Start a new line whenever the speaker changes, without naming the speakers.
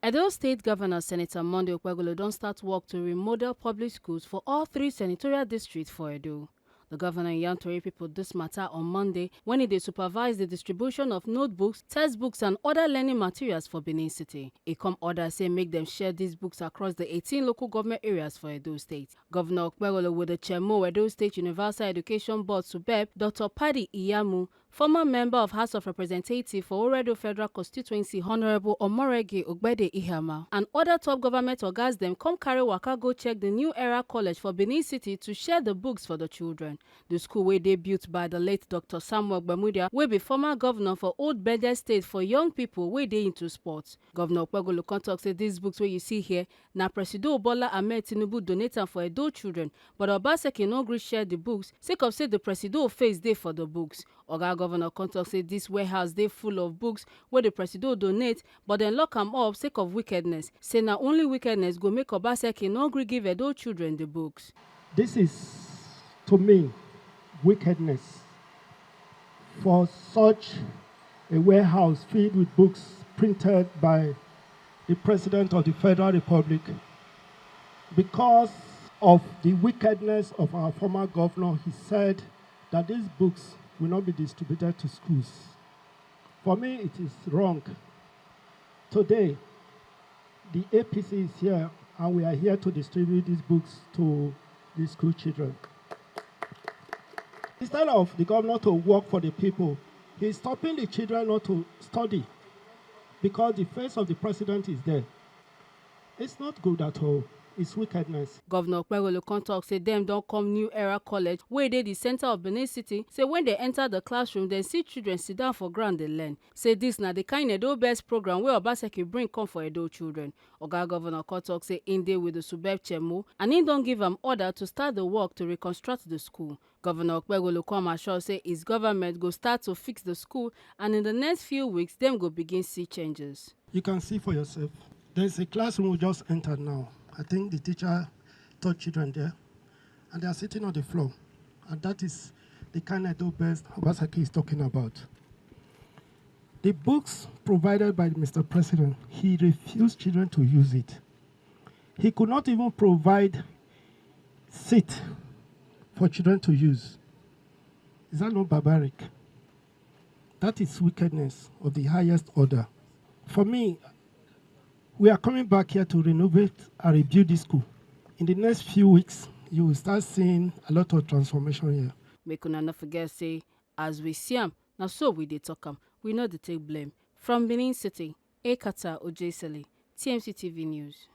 Edo State Governor Senator Monday Okpebholo don start work to remodel public schools for all 3 senatorial districts for Edo. The governor yarn tori pipo dis matter on Monday when he dey supervise the distribution of notebooks, textbooks and other learning materials for Benin City. E come order say make dem share these books across the 18 local government areas for Edo State. Governor Okpebholo with the chairman Edo State Universal Education Board SUBEB, Dr. Paddy Iyamu, former member of House of Representatives for Oredo Federal Constituency Honorable Omorege Ogbede Ihama, and other top government ogas dem come carry waka go check the New Era College for Benin City to share the books for the children. The school wey dey built by the late Dr. Samuel Gbamudia, wey be former governor for Old Benin State for young people wey dey into sports. Governor Okpebholo come talk say these books wey you see here na President Bola Ahmed Tinubu donate am for Edo children, but Obaseki no gree share the books sake of say the President face dey for the books. Oga Governor come talk say this warehouse dey full of books wey the President donate, but dem lock am up sake of wickedness. Say na only wickedness go make Obaseki no gree give Edo children the books.
This is, to me, wickedness for such a warehouse filled with books printed by the President of the Federal Republic. Because of the wickedness of our former governor, he said that these books will not be distributed to schools. For me, it is wrong. Today, the APC is here, and we are here to distribute these books to the school children. Instead of the governor to work for the people, he's stopping the children not to study because the face of the president is there. It's not good at all. It's wickedness.
Governor Okpebholo come talk say dem don come New Era College wey dey the center of Benin City. Say when they enter the classroom, dem see children sit down for ground dey learn. Say this na the kind Edo Best program wey Obaseki bring come for Edo children. Oga Governor come talk say im dey with the SUBEB chairman and im don give am order to start the work to reconstruct the school. Governor Okpebholo come assure say his government go start to fix the school, and in the next few weeks dem go begin see changes.
You can see for yourself. There's a classroom we just entered now. I think the teacher taught children there, and they are sitting on the floor. And that is the kind of Edo Best Obaseki is talking about. The books provided by Mr. President, he refused children to use it. He could not even provide seat for children to use. Is that not barbaric? That is wickedness of the highest order. For me, we are coming back here to renovate and rebuild this school. In the next few weeks, you will start seeing a lot of transformation here.
Make una not forget say, as we see am, na so we dey talk am. We no dey take blame. From Benin City, Ekata Ojesele, TMC TV News.